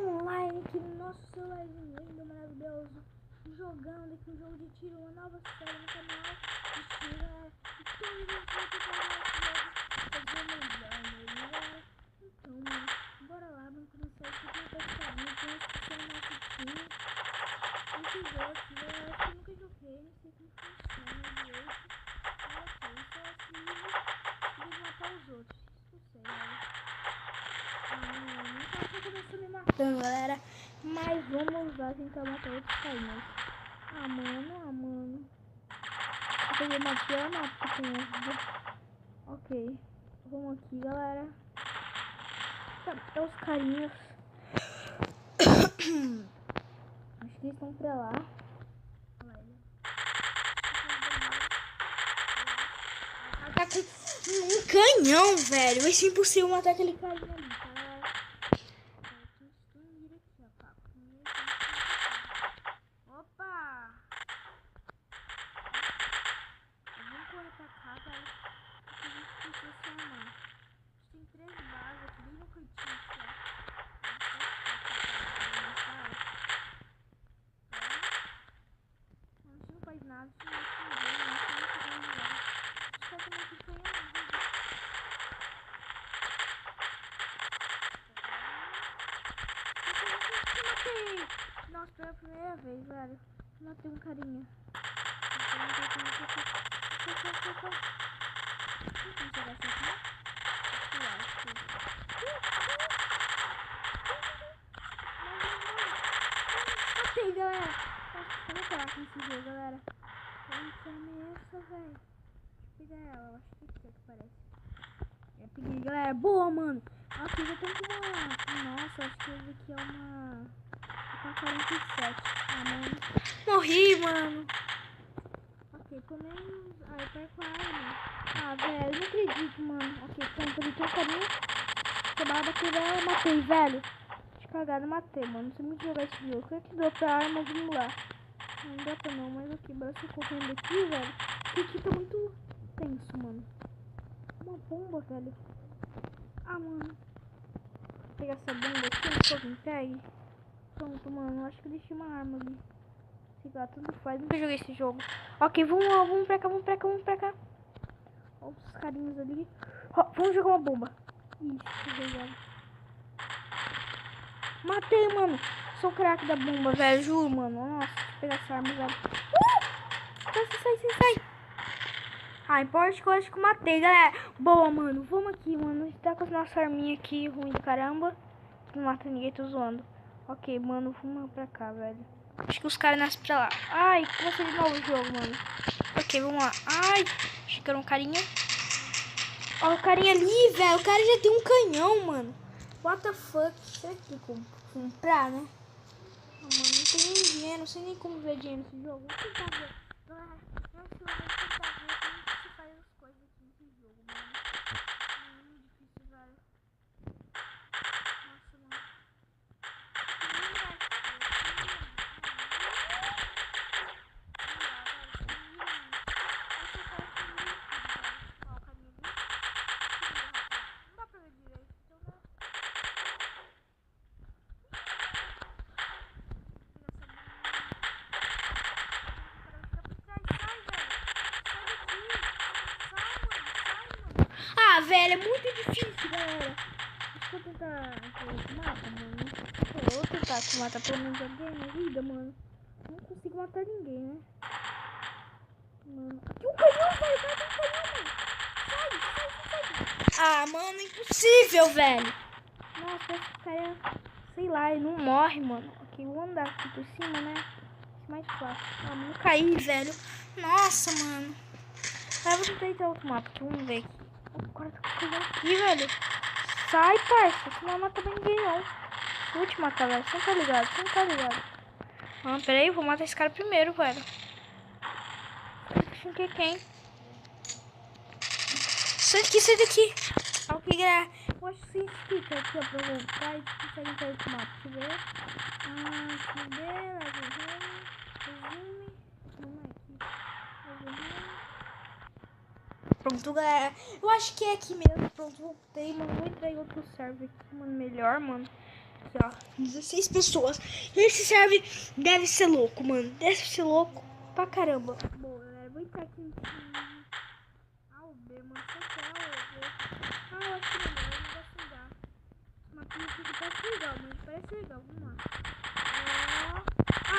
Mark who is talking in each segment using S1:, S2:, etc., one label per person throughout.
S1: online aqui no nosso celularzinho lindo, maravilhoso. Jogando aqui um jogo de tiro, uma nova série no canal de tiro, galera. E todos os vídeos fazer melhor, galera. Então, mano, bora lá, vamos começar aqui com o pessoalmente, vamos esquecer o nosso time. Esses outros, galera, eu acho que eu nunca joguei, não sei como funciona direito. Ok, só assim, vou matar os outros, não sei, galera. Então eu começou me matando, galera. Mas vamos lá tentar matar outros carinhas. Mano. Eu peguei uma pior mapa que tem essa. Ok. Vamos aqui, galera. Tá, os carinhas. Acho que eles estão pra lá. Ataca um canhão, velho. Vai ser impossível matar aquele carinha ali, tá? Opa! Vamos correr pra cá, velho. Porque a gente precisa se armar. Tem 3 balas aqui bem no cantinho, a gente não faz nada, a gente não faz nada. A gente também que foi Nossa, pela primeira vez, velho. Matei um carinha. Ok, galera. Nossa, vou colocar nesse jogo, galera. Que arma é essa, velho? Deixa eu pegar ela, eu acho que é que parece. Eu peguei, galera. Boa, mano. Nossa, já tem uma... Nossa, acho que esse aqui é uma... Uma 47. Mano. Morri, mano. Ok, pelo menos... eu perco a arma. Velho, não acredito, mano. Ok, pronto, ele tem um carinho. Quebrada aqui dela, matei, velho. De cagada, matei, mano. Não sei muito jogar esse jogo. Eu que dou pra arma, vamos lá. Não dá pra não, mas ok, bora se correndo aqui, velho. Porque aqui tá muito tenso, mano. Uma bomba, velho. Mano. Vou pegar essa bomba aqui, não tô com pegue. Pronto, mano. Acho que eu deixei uma arma ali. Sei lá, tudo faz. Nunca joguei esse jogo. Ok, vamos lá, vamos pra cá. Olha os carinhos ali. Vamos jogar uma bomba. Isso, velho. Matei, mano. Sou craque da bomba, velho. Juro, mano. Nossa, deixa eu pegar essa arma, velho. Sai. Importa que eu acho que eu matei, galera. Boa, mano. Vamos aqui, mano. A gente tá com a nossa arminha aqui, ruim do caramba. Não mata ninguém, tô zoando. Ok, mano. Vamos pra cá, velho. Acho que os caras nascem pra lá. Começou de novo o jogo, mano. Ok, vamos lá. Acho que era um carinha. Ó, o carinha ali, velho. O cara já tem um canhão, mano. What the fuck? Será que tem como comprar, né? Mano, não tem nem dinheiro. Não sei nem como ver dinheiro nesse jogo. Vou tentar ver. Vou tentar ver como se faz as coisas aqui nesse jogo, mano. É muito difícil, velho. Nossa, mano. Velho, é muito difícil, galera. Deixa eu tentar matar, mano. Vou tentar matar pelo menos alguém na vida, mano. Não consigo matar ninguém, né? Mano, aqui um canhão, velho. Vai ter um canhão, mano. Sai. Mano, impossível, velho. Nossa, esse cara, sei lá, ele não morre, mano. Ok, vou andar aqui por cima, né? É mais fácil. Não caí, velho. Nossa, mano. Aí eu vou tentar ir até outro mapa, que vamos ver aqui. O cara tá com aqui, velho. Sai, parça. Você não vai matar ninguém, não. Vou te matar, velho. Você não tá ligado. Pera aí. Eu vou matar esse cara primeiro, velho. Acho que é quem? Sai daqui. Ok, galera. Eu acho que você fica aqui, ó, pra voltar e consegue entrar nesse mapa. Deixa eu ver. Resume. Vamos aqui. Pronto, galera. Eu acho que é aqui mesmo. Pronto, voltei, mano. Vou entrar em outro server aqui, mano. Melhor, mano. aqui, ó. 16 pessoas. Esse serve deve ser louco, mano. Deve ser louco pra caramba. Bom, galera, vou entrar aqui. O B, mano. Você quer o B? Eu acho que não, eu não gosto de usar. Uma pinha aqui que parece legal, mano. Parece legal, vamos lá.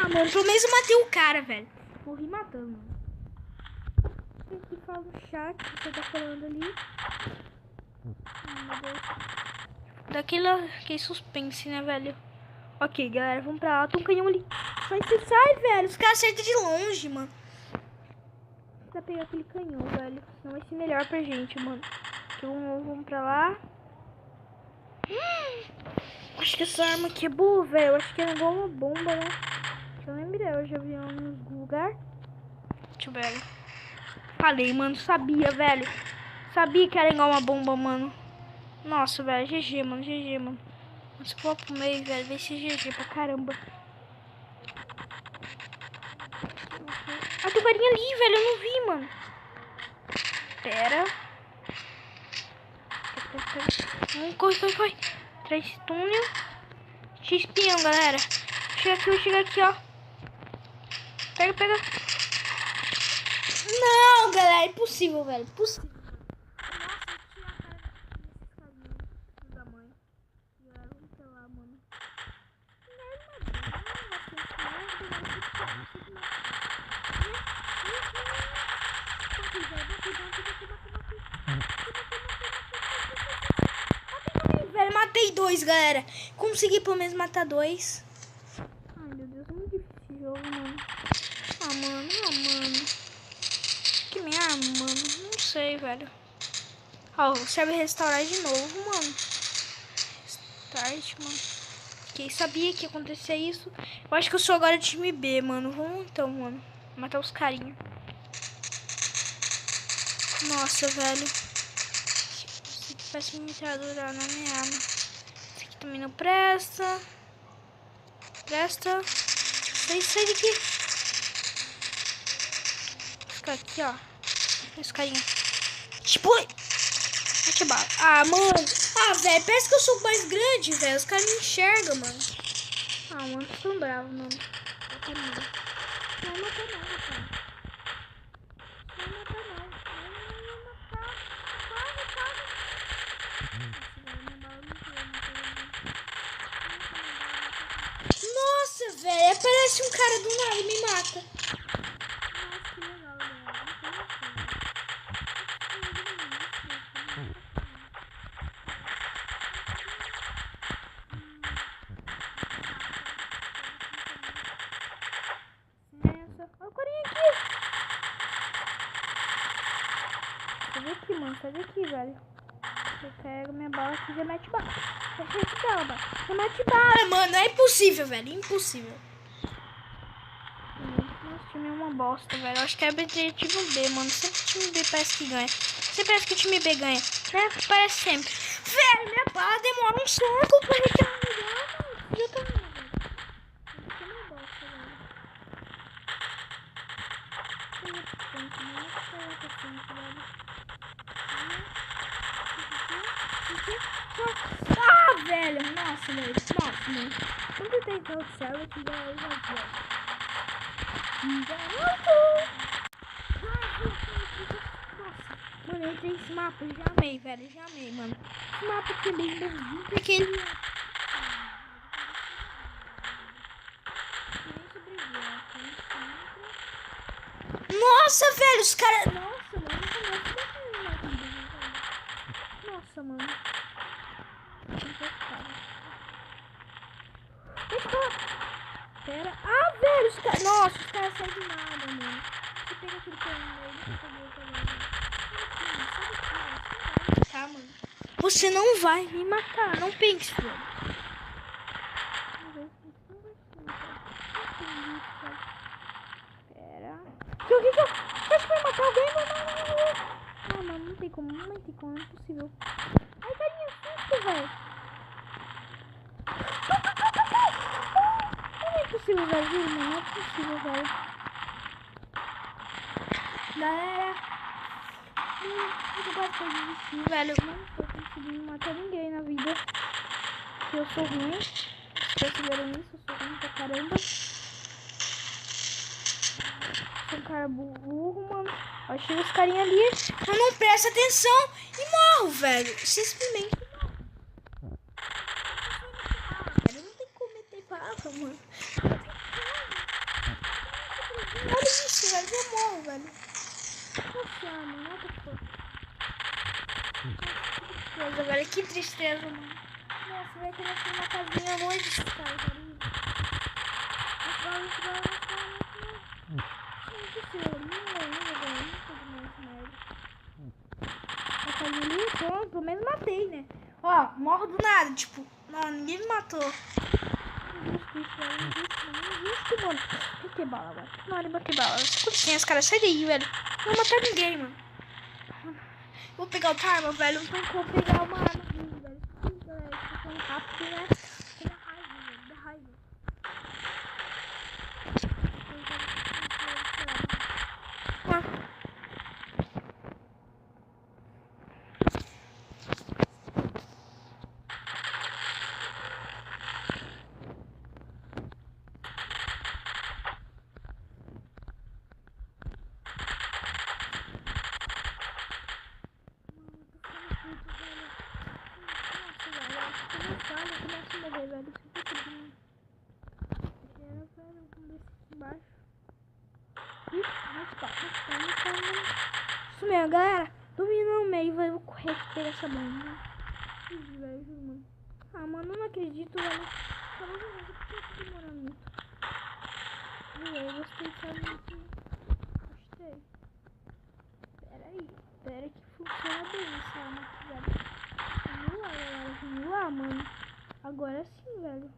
S1: Mano, pelo menos eu matei o cara, velho. Morri matando, mano. Aqui fala no chat que você tá falando ali. Ai, meu Deus. Daquele suspense, né, velho? Ok, galera, vamos pra lá. Tem um canhão ali. Sai, velho. Os caras acertam de longe, mano. Precisa pegar aquele canhão, velho. Não vai ser melhor pra gente, mano. Então, vamos pra lá. Acho que essa arma aqui é boa, velho. Acho que é igual uma bomba, né? Eu lembro, eu já vi em algum lugar. Deixa eu ver. Falei, mano. Sabia, velho. Sabia que era igual uma bomba, mano. Nossa, velho. GG, mano. GG, mano. Se for pro meio, velho, vai ser GG pra caramba. Tem carinha ali, velho. Eu não vi, mano. Pera. Corre. Traz esse túnel. Espião, galera. Chega aqui, ó. Pega. Não, galera. Impossível, velho. Impossível. Velho, matei 2, galera. Consegui pelo menos matar 2. Ai, meu Deus, é muito difícil esse jogo, mano. Mano. Que minha arma, mano. Não sei, velho. Serve restaurar de novo, mano. Start, mano. Ok, sabia que ia acontecer isso. Eu acho que eu sou agora time B, mano. Vamos então, mano. Matar os carinha. Nossa, velho. Isso aqui parece metralhadora na minha arma. Isso aqui também não presta. Sai daqui. Esse cara aqui, ó. Esse carinha. Tipo... bala. Mano. Velho, parece que eu sou mais grande, velho. Os caras me enxergam, mano. Mano, vocês são bravos, mano. Não vai matar não, rapaz. Nossa, velho. Aparece um cara do nada e me mata. Nossa, que legal, velho. Sai daqui, velho. Eu pego minha bala aqui e já mete bala. Já mete bala, mano. É impossível, velho. Impossível. Nosso time é uma bosta, velho. Eu acho que é objetivo B, mano. Sempre o time B parece que ganha. Sempre parece que o time B ganha. Né? Parece sempre. Velho, minha bala demora um século pra recarregar, mano. Já tá vendo, velho. Isso é uma bosta, velho. Velho, nossa, mano. Quando eu tentar o céu, eu te dou aí, Nossa, mano, eu entrei nesse mapa, eu já amei, velho, mano. Esse mapa aqui é bem bonzinho, porque ele... Nossa, velho, os caras... Nossa, mano, nossa, mano. Pera. Velho, os caras... Nossa, os caras saem de nada, mano. Você pega aquele caminho aí, deixa eu tá, mano. Você não vai me matar, não pense, velho. Pera. Que? Acho que vai matar alguém, não. Mano, não tem como, é impossível. Ai, carinha, susto, velho. Não é possível, velho, mano. Não é possível, velho. Galera. Eu quase desistir, velho. Eu não estou conseguindo matar ninguém na vida. Porque eu sou ruim. isso, eu sou ruim pra caramba. Sou um cara burro, mano. Eu achei os carinha ali, eu não presto atenção e morro, velho. Simplesmente morro. Eu não tenho que cometer palavra, mano. Olha isso, velho, eu morro, velho. Nossa, mano, olha que tristeza, velho, que tristeza, mano. Nossa, vai ter uma casinha longe desse cara, velho. Pronto, pelo menos matei, né? Ó, morro do nada, tipo, não, ninguém me matou. Injusto, mano. Bater bala agora. Na hora de bater bala. Com licença, cara, sai daí, velho. Não vou matar ninguém, mano. Vou pegar o Tarma, velho. Não tem como pegar uma arma aqui, velho. Galera, tô ficando rápido, né? Tô na raiva, velho. Da raiva. Isso mesmo, galera. Dominou no meio, vai correr pra pegar essa bomba. Mano. Ah, mano, não acredito, velho. Tá demorando muito. Eu gostei dessa gente. Gostei. Pera que funciona bem essa arma aqui, velho. Vamos lá, galera. Vamos lá, mano. Agora sim, velho.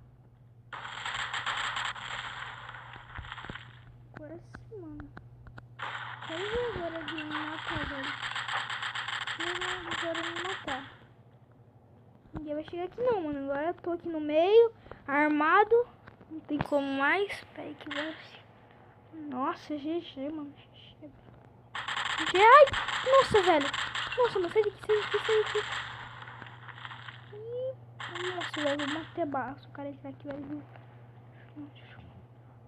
S1: Agora sim, mano. Quero ver agora de me matar, velho. Agora me matar. Ninguém vai chegar aqui não, mano. Agora eu tô aqui no meio, armado. Não tem como mais. Pera aí que vai. Nossa, GG, mano. GG. Ai, nossa, velho. Nossa, mas sai daqui, sai daqui. Nossa, velho, eu matei bala. Se o cara entrar aqui, velho.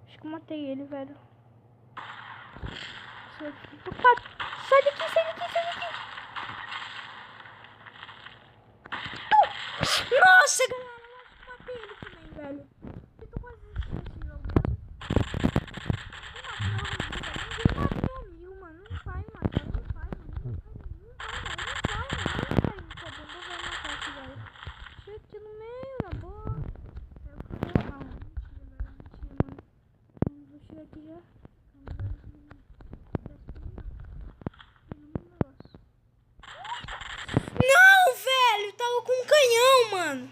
S1: Acho que eu matei ele, velho. Sai daqui. Nossa, galera, eu acho que matei ele também, velho. Eu tô quase desistindo desse jogo mesmo. Não mata meu amigo, mano. Não vai matar, não vai me matar aqui, velho. Chega aqui no meio, na boa. Eu vou ferrar, mano. Mentira, mano. Vou chegar aqui já. Não, velho, tava com um canhão, mano.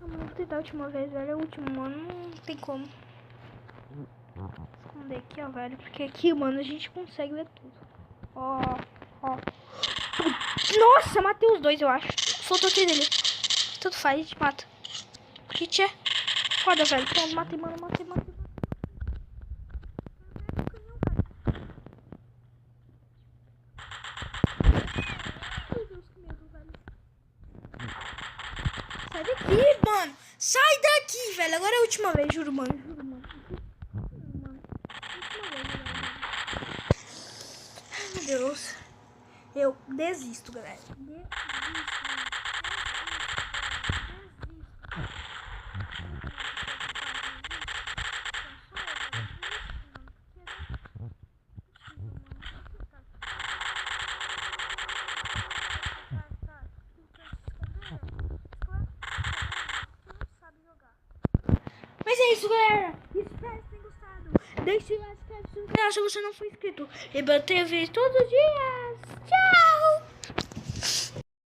S1: Vou tentar a última vez, velho. É o último, mano. Não tem como. Esconder aqui, ó, velho. Porque aqui, mano, a gente consegue ver tudo. Ó. Nossa, matei os dois, eu acho. Soltou aquele dele. Tudo faz, a gente mata. Hit é foda, velho. Pronto, matei, mano. Matei. Sai daqui, mano. Sai daqui, velho. Agora é a última vez, juro, mano. Última vez, ai, meu Deus. Eu desisto, galera. Mas é isso, galera. Espero que tenham gostado. Deixe o like se você não for inscrito. E bater vídeo todos os dias. Tchau!